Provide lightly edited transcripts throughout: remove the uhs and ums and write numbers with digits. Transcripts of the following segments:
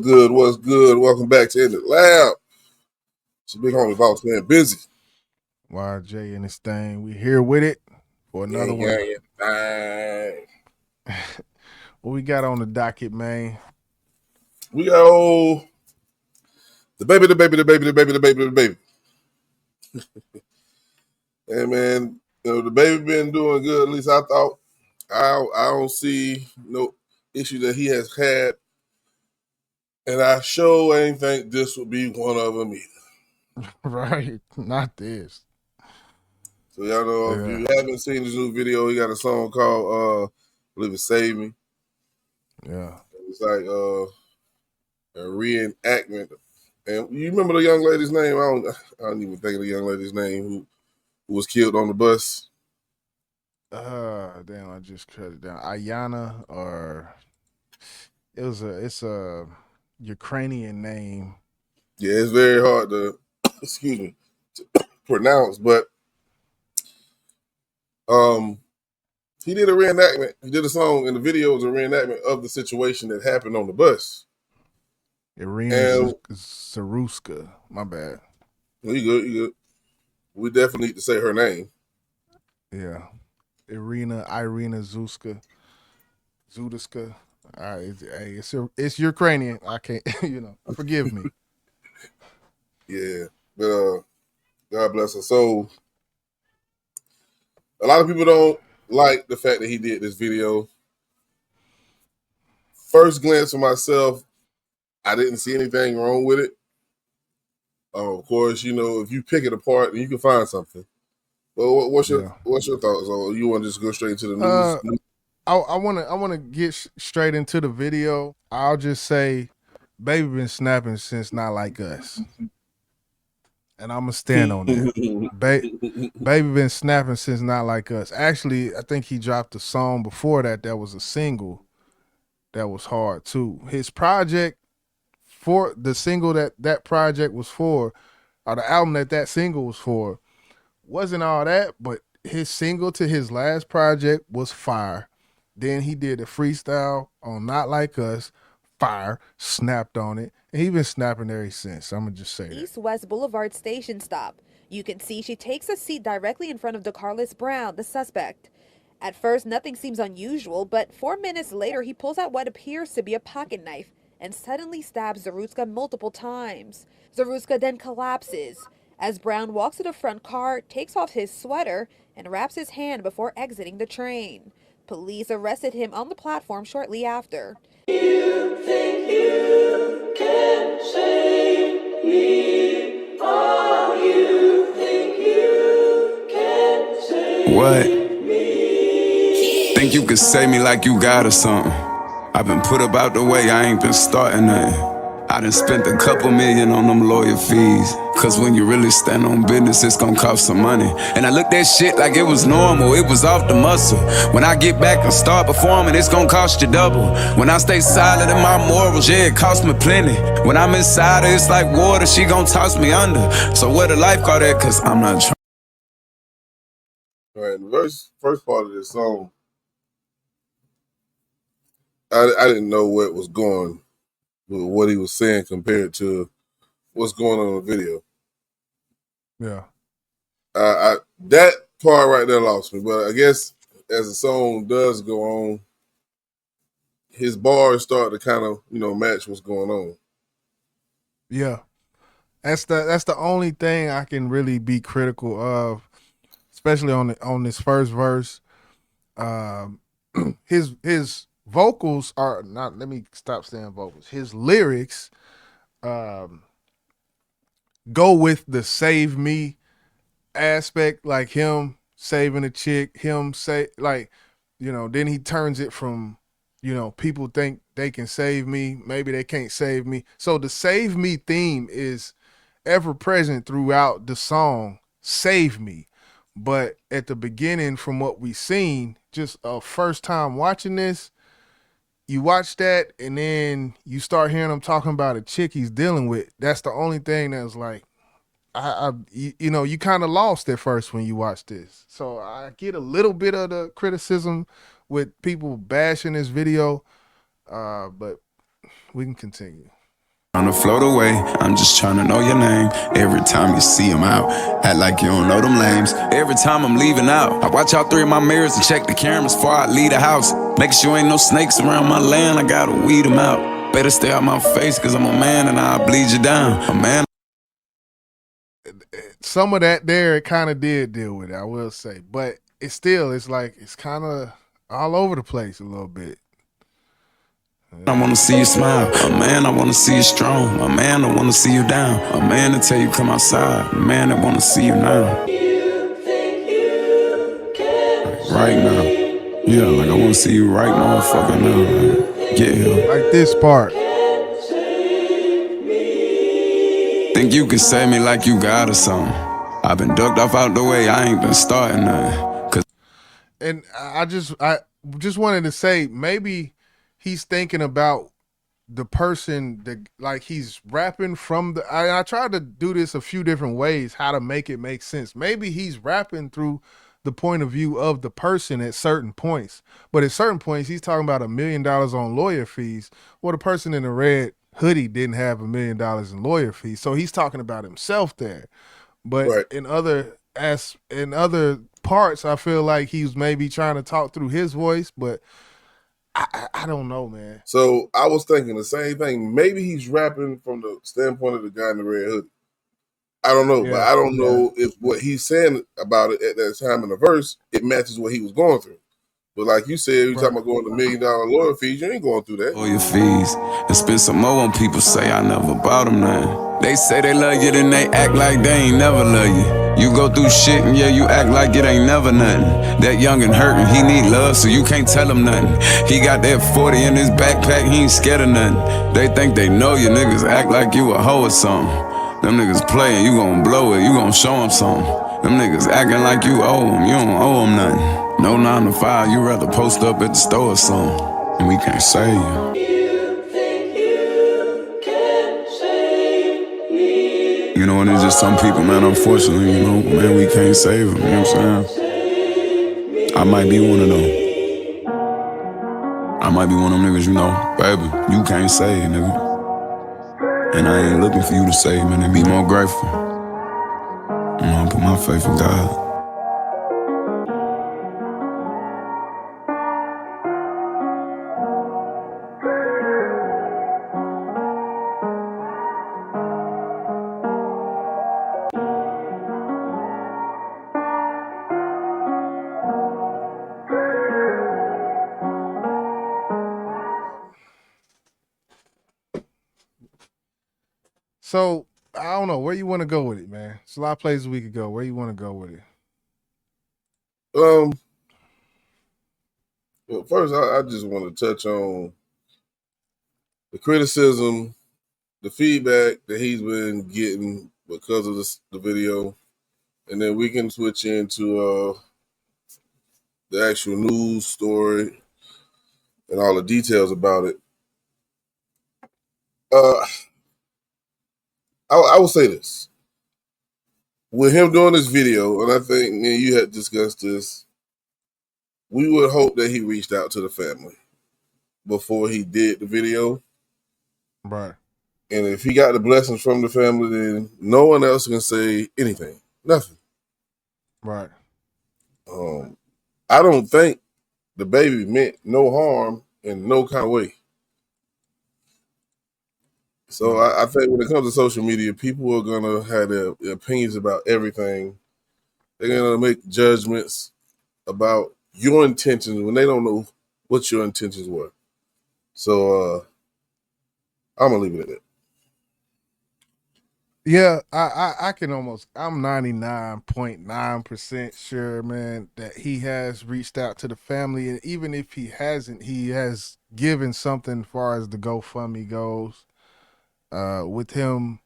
good? What's good? Welcome back to In the Lab. It's your big homie Boss Man Busy. YJ and this thing. We here with it for another one. What we got on the docket, man? We got DaBaby. Hey man, DaBaby been doing good. At least I thought. I don't see no issue that he has had, and I sure ain't think this would be one of them either. Right, not this. So y'all know if you haven't seen his new video, he got a song called I believe it's Save Me. Yeah. It's like a reenactment. And you remember the young lady's name? I don't even think of the young lady's name who was killed on the bus. Damn, I just cut it down. Ayana, or it's a Ukrainian name. Yeah, it's very hard to to pronounce, but he did a reenactment. He did a song, and the video was a reenactment of the situation that happened on the bus. Irina Zaruska. My bad. You good. We definitely need to say her name. Yeah. Irina Zudiska. It's Ukrainian. I can't, forgive me. Yeah, but God bless her. So a lot of people don't like the fact that he did this video. First glance for myself, I didn't see anything wrong with it. Of course, if you pick it apart, then you can find something. Well, what's your thoughts? Or you want to just go straight into the news? I want to get straight into the video. I'll just say, Baby been snapping since Not Like Us, and I'm gonna stand on that. Baby been snapping since Not Like Us. Actually, I think he dropped a song before that was a single that was hard too. His project, for the single that project was for, or the album that single was for, wasn't all that, but his single to his last project was fire. Then he did a freestyle on Not Like Us, fire, snapped on it, and he been snapping ever since. I'm gonna just say that. East-West Boulevard station stop. You can see she takes a seat directly in front of DeCarlos Brown, the suspect. At first, nothing seems unusual, but 4 minutes later, he pulls out what appears to be a pocket knife and suddenly stabs Zaruska multiple times. Zaruska then collapses. As Brown walks to the front car, takes off his sweater, and wraps his hand before exiting the train. Police arrested him on the platform shortly after. You think you can save me? Oh, you think you can save me? Think you could save me like you got or something? I've been put about the way, I ain't been starting nothing. I done spent a couple million on them lawyer fees. Cause when you really stand on business, it's gonna cost some money. And I looked at shit like it was normal, it was off the muscle. When I get back and start performing, it's gonna cost you double. When I stay silent in my morals, yeah, it cost me plenty. When I'm inside her, it's like water, she gon' toss me under. So where the lifeguard at? Cause I'm not trying. All right, the first part of this song, I didn't know what was going with what he was saying compared to what's going on in the video. Yeah. That part right there lost me, but I guess as the song does go on, his bars start to kind of, match what's going on. Yeah. That's the only thing I can really be critical of, especially on this first verse. His vocals are not, let me stop saying vocals. His lyrics go with the save me aspect, like him saving a chick, then he turns it from, people think they can save me, maybe they can't save me. So the save me theme is ever present throughout the song, Save Me. But at the beginning, from what we seen, just a first time watching this, you watch that and then you start hearing him talking about a chick he's dealing with. That's the only thing that's like, you kind of lost at first when you watch this. So I get a little bit of the criticism with people bashing this video, but we can continue. Trying to float away, I'm just trying to know your name. Every time you see him out, act like you don't know them lames. Every time I'm leaving out, I watch all 3 of my mirrors and check the cameras before I leave the house. Make sure ain't no snakes around my land, I gotta weed them out. Better stay out my face, cause I'm a man and I'll bleed you down. A man. Some of that there, it kind of did deal with it, I will say. But it's like, it's kind of all over the place a little bit. I wanna see you smile. A man, I wanna see you strong. A man, I wanna see you down. A man to tell you come outside. A man, I wanna see you now. Right now. Yeah, like I wanna see you right now, fucking now. Like, get here. Like this part. Think you can save me like you got or something. I've been ducked off out the way, I ain't been starting nothing. And I just wanted to say, maybe he's thinking about the person that, like, he's rapping from the. I tried to do this a few different ways, how to make it make sense. Maybe he's rapping through the point of view of the person at certain points, but at certain points he's talking about $1 million on lawyer fees. Well, the person in the red hoodie didn't have $1 million in lawyer fees, so he's talking about himself there. But Right. in other parts, I feel like he's maybe trying to talk through his voice, but I don't know, man. So I was thinking the same thing. Maybe he's rapping from the standpoint of the guy in the red hoodie. I don't know, but I don't know if what he's saying about it at that time in the verse, it matches what he was going through. But like you said, you're talking about going to $1 million lawyer fees, you ain't going through that. Lawyer fees and spend some more on people say I never bought them nothing. They say they love you, then they act like they ain't never love you. You go through shit and yeah, you act like it ain't never nothing. That young and hurting, he need love, so you can't tell him nothing. He got that 40 in his backpack, he ain't scared of nothing. They think they know you, niggas act like you a hoe or something. Them niggas playing, you gon' blow it, you gon' show them something. Them niggas acting like you owe them, you don't owe them nothing. No 9 to 5, you rather post up at the store or something. And we can't save you. You know, and it's just some people, man, unfortunately, you know, man, we can't save them, you know what I'm saying? I might be one of them. I might be one of them niggas, you know, baby, you can't save, nigga. And I ain't looking for you to save, man, and be more grateful. You know, put my faith in God. So I don't know where you want to go with it, man. There's a lot of places we could go. Where you want to go with it? Well, first, I just want to touch on the criticism, the feedback that he's been getting because of the video, and then we can switch into the actual news story and all the details about it. I will say this. With him doing this video, and I think me and you had discussed this, we would hope that he reached out to the family before he did the video. Right. And if he got the blessings from the family, then no one else can say anything. Nothing. Right. I don't think DaBaby meant no harm in no kind of way. So I think when it comes to social media, people are going to have their opinions about everything. They're going to make judgments about your intentions when they don't know what your intentions were. So I'm going to leave it at that. Yeah, I can almost, I'm 99.9% sure, man, that he has reached out to the family. And even if he hasn't, he has given something as far as the GoFundMe goes. With him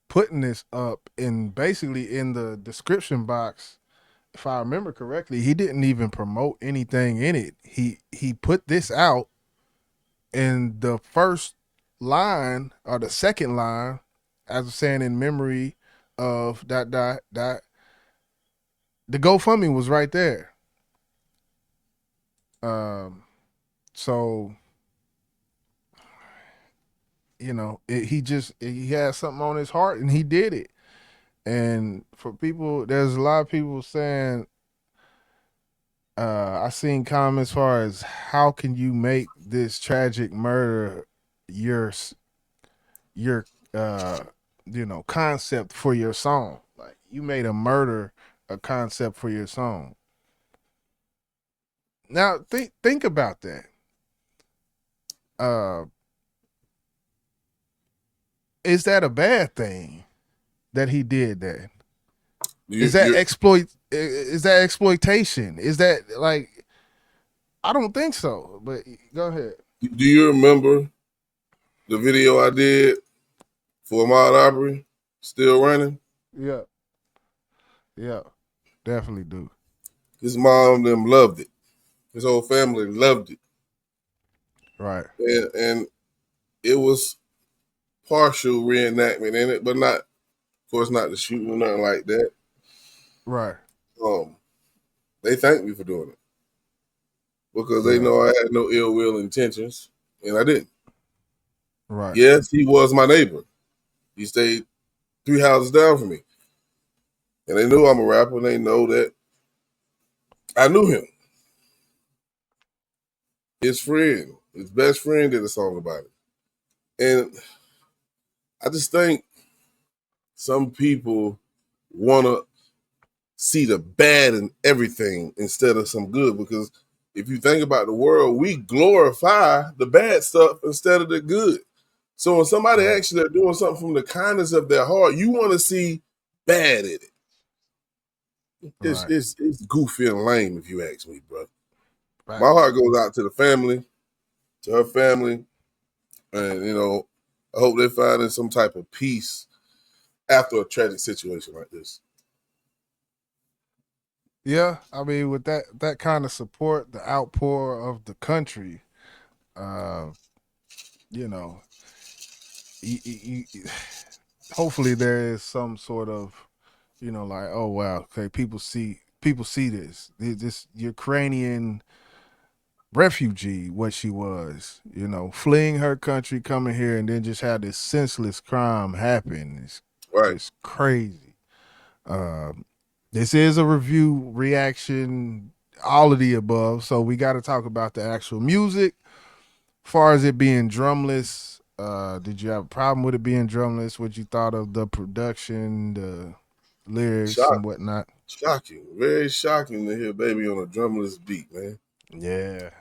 putting this up and basically in the description box, if I remember correctly, he didn't even promote anything in it. He put this out, and the first line or the second line, as I'm saying, in memory of ... The GoFundMe was right there. So he had something on his heart and he did it. And for people, there's a lot of people saying, I seen comments as far as how can you make this tragic murder your concept for your song? Like you made a murder a concept for your song. Now think about that. Uh, is that a bad thing that he did that? Is that exploit? Is that exploitation? Is that like? I don't think so. But go ahead. Do you remember the video I did for Ahmaud Arbery? Still running? Yeah, yeah, definitely do. His mom and them loved it. His whole family loved it. Right. And it was partial reenactment in it, but not, of course, not the shooting or nothing like that. Right. They thanked me for doing it because they know I had no ill will intentions, and I didn't. Right. Yes, he was my neighbor. He stayed 3 houses down from me, and they knew I'm a rapper, and they know that I knew him. His friend, his best friend, did a song about it, and I just think some people want to see the bad in everything instead of some good, because if you think about the world, we glorify the bad stuff instead of the good. So when somebody actually are doing something from the kindness of their heart, you want to see bad in it. It's goofy and lame, if you ask me, bro. Right. My heart goes out to the family, to her family, and I hope they're finding some type of peace after a tragic situation like this. Yeah, I mean, with that kind of support, the outpour of the country, hopefully there is some sort of, like, oh wow, okay, people see this Ukrainian refugee, what she was, fleeing her country, coming here, and then just had this senseless crime happen. It's just crazy. This is a review, reaction, all of the above. So we got to talk about the actual music. As far as it being drumless, did you have a problem with it being drumless? What you thought of the production, the lyrics, and whatnot? Shocking. Very shocking to hear Baby on a drumless beat, man. Yeah.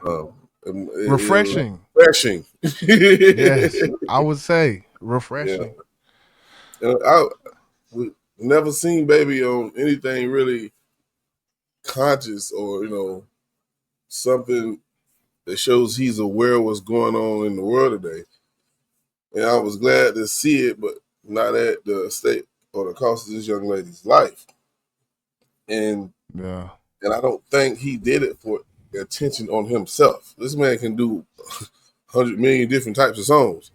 Refreshing. Refreshing. Yes, I would say refreshing. Yeah. We never seen Baby on anything really conscious or something that shows he's aware of what's going on in the world today. And I was glad to see it, but not at the state or the cost of this young lady's life. And I don't think he did it for attention on himself. This man can do 100 million different types of songs.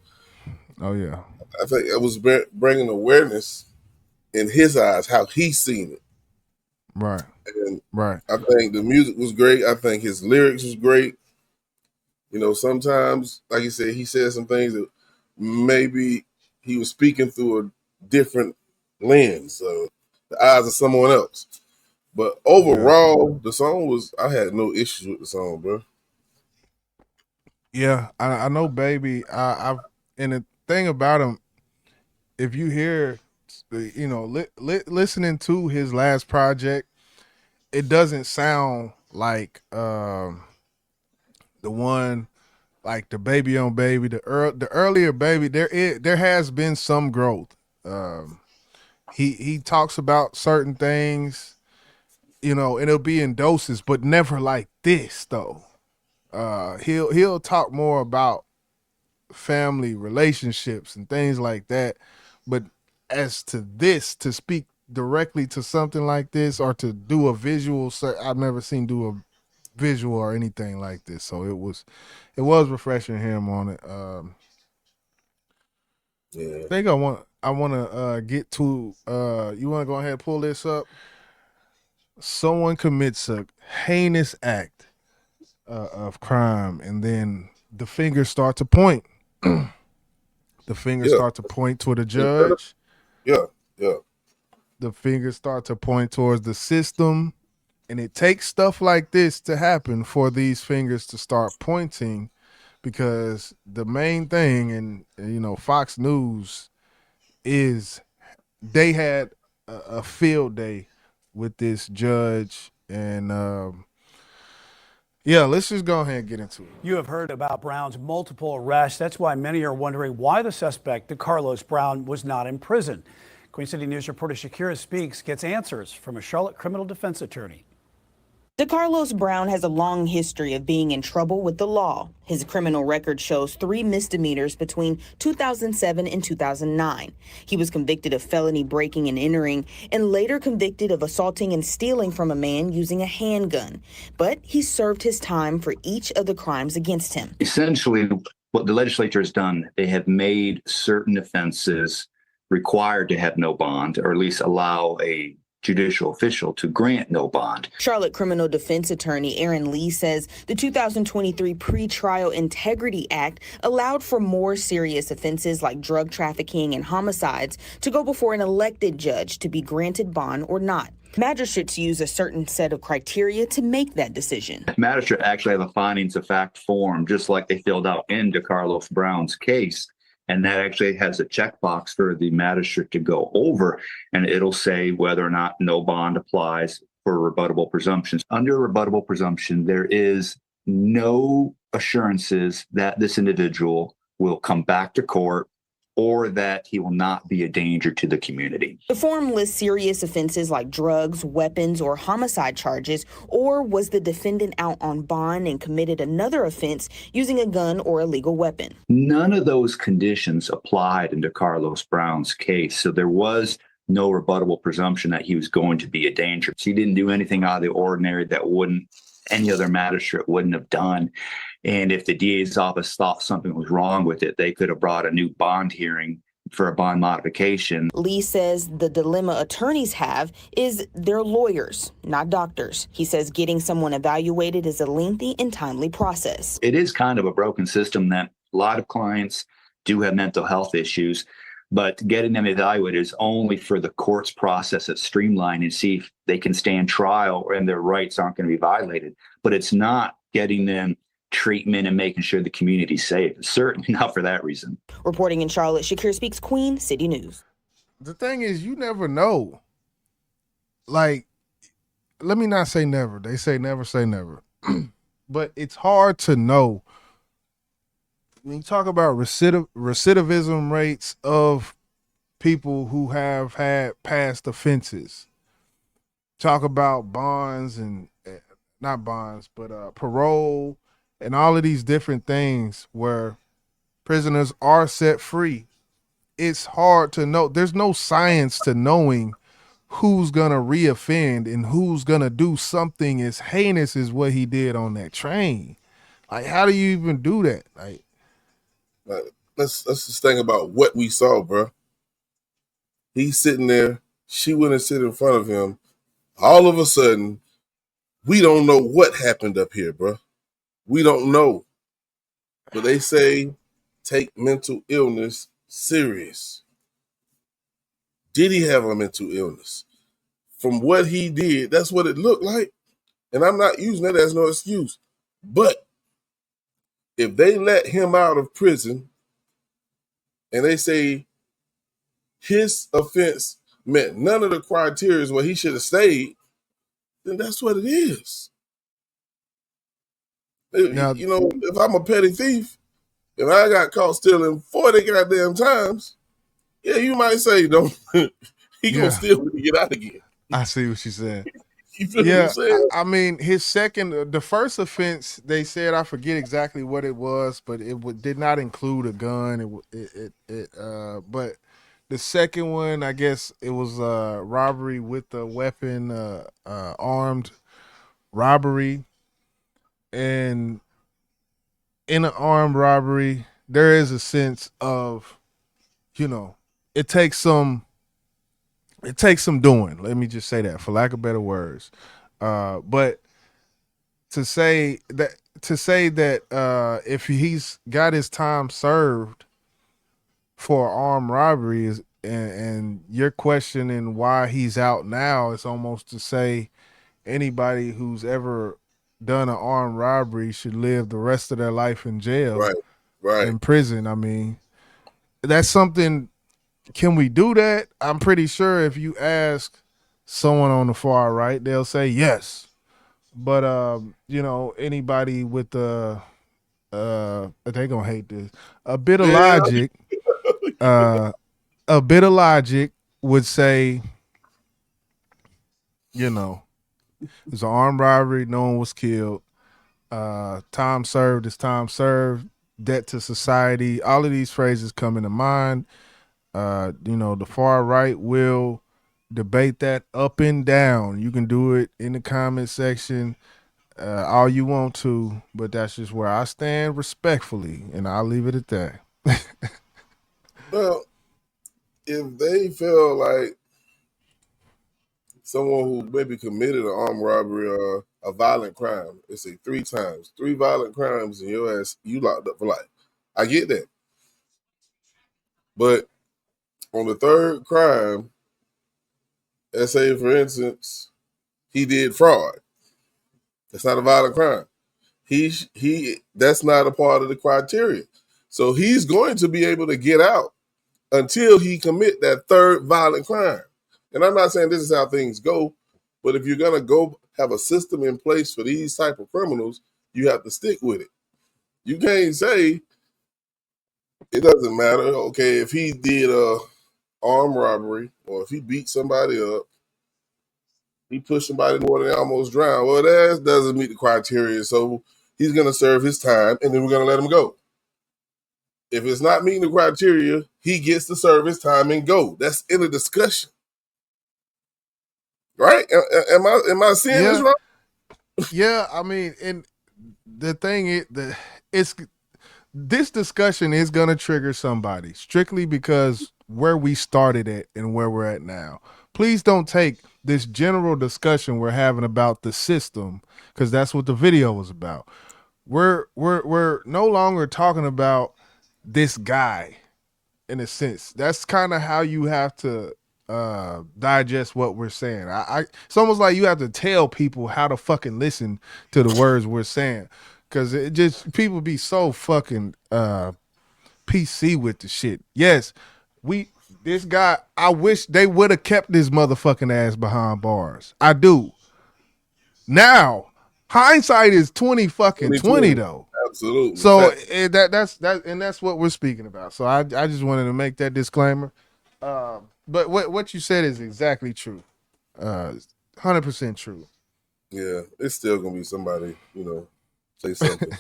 Oh yeah. I think it was bringing awareness in his eyes how he's seen it. Right. And right. I think the music was great. I think his lyrics was great. Sometimes, like you said, he said some things that maybe he was speaking through a different lens, the eyes of someone else. But overall, the song I had no issues with the song, bro. Yeah, I know, Baby. And the thing about him, if you hear, listening to his last project, it doesn't sound like the one, like the Baby on Baby, the earlier Baby. There has been some growth. He talks about certain things, and it'll be in doses, but never like this though. He'll talk more about family relationships and things like that, but as to this, to speak directly to something like this or to do a visual, I've never seen do a visual or anything like this, so it was refreshing him on it. I think I want to get to you want to go ahead and pull this up. Someone commits a heinous act of crime, and then the fingers start to point the fingers Yeah. start to point toward the judge. Yeah. The fingers start to point towards the system. And it takes stuff like this to happen for these fingers to start pointing, because the main thing, and Fox News is they had a field day with this judge, and let's just go ahead and get into it. You have heard about Brown's multiple arrests. That's why many are wondering why the suspect, DeCarlos Brown, was not in prison. Queen City News reporter Shakira Speaks gets answers from a Charlotte criminal defense attorney. DeCarlos Brown has a long history of being in trouble with the law. His criminal record shows 3 misdemeanors between 2007 and 2009. He was convicted of felony breaking and entering, and later convicted of assaulting and stealing from a man using a handgun. But he served his time for each of the crimes against him. Essentially, what the legislature has done, they have made certain offenses required to have no bond, or at least allow a judicial official to grant no bond. Charlotte criminal defense attorney Aaron Lee says the 2023 Pretrial Integrity Act allowed for more serious offenses like drug trafficking and homicides to go before an elected judge to be granted bond or not. Magistrates use a certain set of criteria to make that decision. Magistrate actually have a findings of fact form, just like they filled out in DeCarlos Brown's case. And that actually has a checkbox for the magistrate to go over, and it'll say whether or not no bond applies for rebuttable presumptions. Under rebuttable presumption, there is no assurances that this individual will come back to court or that he will not be a danger to the community. The form lists serious offenses like drugs, weapons, or homicide charges, or was the defendant out on bond and committed another offense using a gun or a legal weapon. None of those conditions applied in DeCarlos Brown's case, so there was no rebuttable presumption that he was going to be a danger. He didn't do anything out of the ordinary that any other magistrate wouldn't have done. And if the DA's office thought something was wrong with it, they could have brought a new bond hearing for a bond modification. Lee says the dilemma attorneys have is they're lawyers, not doctors. He says getting someone evaluated is a lengthy and timely process. It is kind of a broken system that a lot of clients do have mental health issues, but getting them evaluated is only for the court's process at streamline and see if they can stand trial and their rights aren't going to be violated. But it's not getting them treatment and making sure the community's safe. Certainly not for that reason. Reporting in Charlotte, Shakira Speaks, Queen City News. The thing is, you never know. Like, let me not say never. They say never say never. But it's hard to know. When you talk about recidivism rates of people who have had past offenses, talk about bonds and not bonds, but parole and all of these different things where prisoners are set free. It's hard to know. There's no science to knowing who's going to reoffend and who's going to do something as heinous as what he did on that train. Like, how do you even do that? Like, let's just think about what we saw, bro. He's sitting there. She went and sit in front of him. All of a sudden, we don't know what happened up here, bro. We don't know. But they say take mental illness serious. Did he have a mental illness? From what he did, that's what it looked like. And I'm not using that as no excuse. But if they let him out of prison and they say his offense met none of the criteria where he should have stayed, then that's what it is. Now, you know, if I'm a petty thief and I got caught stealing 40 goddamn times, yeah, you might say, don't he gonna steal when he get out again. I see what you said. You feel what I'm saying? I mean, the first offense, they said, I forget exactly what it was, but it did not include a gun. But the second one, I guess it was robbery with a weapon, armed robbery. And in an armed robbery, there is a sense of, you know, it takes some doing. Let me just say that, for lack of better words. But to say that if he's got his time served, for armed robbery is, and you're questioning why he's out now. It's almost to say anybody who's ever done an armed robbery should live the rest of their life in jail, Right. in prison. I mean, that's something. Can we do that? I'm pretty sure if you ask someone on the far right, they'll say yes. But anybody with they gonna hate this. A bit of Yeah. logic, a bit of logic would say, it's an armed robbery, no one was killed. Time served is time served. Debt to society. All of these phrases come into mind. The far right will debate that up and down. You can do it in the comment section all you want to, but that's just where I stand respectfully, and I'll leave it at that. Well, if they feel like someone who maybe committed an armed robbery or a violent crime, let's say 3 times, 3 violent crimes, and your ass, you locked up for life. I get that. But on the 3rd crime, let's say, for instance, he did fraud. That's not a violent crime. He that's not a part of the criteria. So he's going to be able to get out until he commit that 3rd violent crime. And I'm not saying this is how things go, but if you're gonna go have a system in place for these type of criminals, you have to stick with it. You can't say it doesn't matter. Okay, if he did a armed robbery or if he beat somebody up, he pushed somebody in the water and they almost drowned. Well, that doesn't meet the criteria, so he's gonna serve his time and then we're gonna let him go. If it's not meeting the criteria, he gets to serve his time and go. That's in a discussion. Right? Am I seeing this wrong? Yeah, I mean, and the thing is, this discussion is gonna trigger somebody strictly because where we started at and where we're at now. Please don't take this general discussion we're having about the system, because that's what the video was about. We're no longer talking about this guy in a sense. That's kind of how you have to digest what we're saying. It's almost like you have to tell people how to fucking listen to the words we're saying, because it just people be so fucking PC with the shit. Yes, this guy, I wish they would have kept this motherfucking ass behind bars. I do. Now, hindsight is 20 though. Absolutely. So that's what we're speaking about. So I just wanted to make that disclaimer. But what you said is exactly true. 100% true. Yeah, it's still gonna be somebody, say something.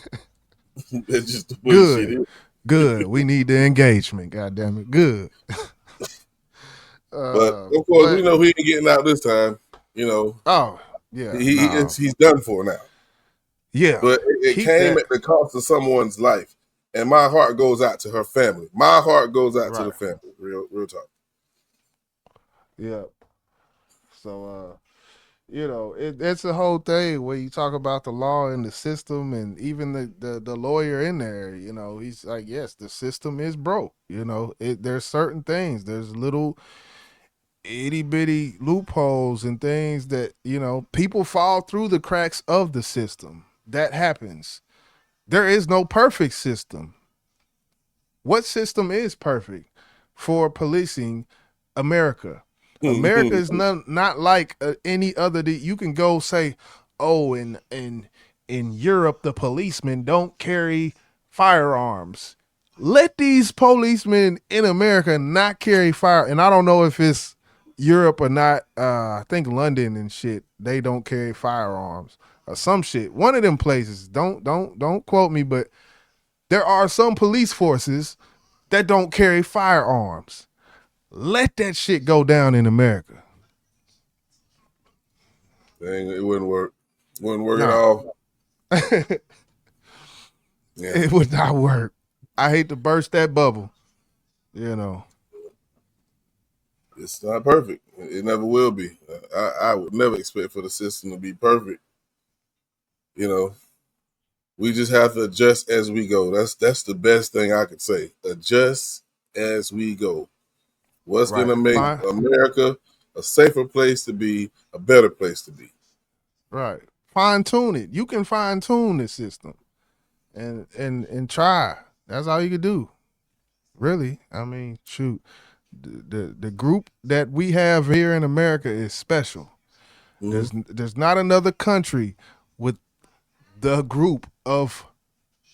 It's just the way shit is. Good. We need the engagement. God damn it. Good. But of course, we know he ain't getting out this time. Oh yeah. He's done for now. Yeah. But it came at the cost of someone's life, and my heart goes out to her family. My heart goes out to the family. Real talk. Yeah. So it's a whole thing where you talk about the law and the system, and even the lawyer in there. He's like, yes, the system is broke. There's certain things. There's little itty bitty loopholes and things that people fall through the cracks of the system. That happens. There is no perfect system. What system is perfect for policing America? America is not like any other. You can go say, oh, in Europe, the policemen don't carry firearms. Let these policemen in America not carry fire. And I don't know if it's Europe or not. I think London and shit, they don't carry firearms or some shit. One of them places. Don't quote me, but there are some police forces that don't carry firearms. Let that shit go down in America. Dang, it wouldn't work. Wouldn't work at all. Yeah. It would not work. I hate to burst that bubble. It's not perfect. It never will be. I would never expect for the system to be perfect. We just have to adjust as we go. That's the best thing I could say. Adjust as we go. What's Right. going to make Fine. America a safer place to be, a better place to be? Right. Fine tune it. You can fine tune the system and try. That's all you can do. Really. I mean, shoot. The group that we have here in America is special. There's not another country with the group of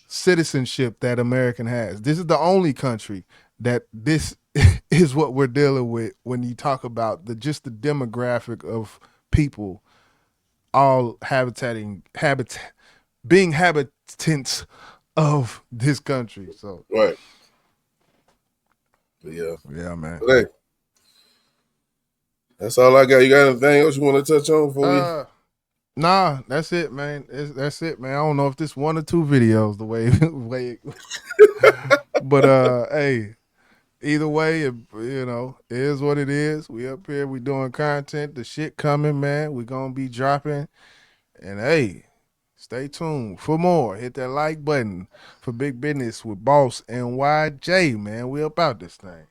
citizenship that American has. This is the only country that this is what we're dealing with when you talk about just the demographic of people all being habitants of this country. So Right. But yeah, man. But hey, that's all I got. You got anything else you want to touch on before we? Nah, that's it, man. That's it, man. I don't know if this one or two videos the way but hey, either way, it is what it is. We up here, we doing content. The shit coming, man. We gonna be dropping. And hey, stay tuned for more. Hit that like button for Big Business with Boss and YJ, man. We up out this thing.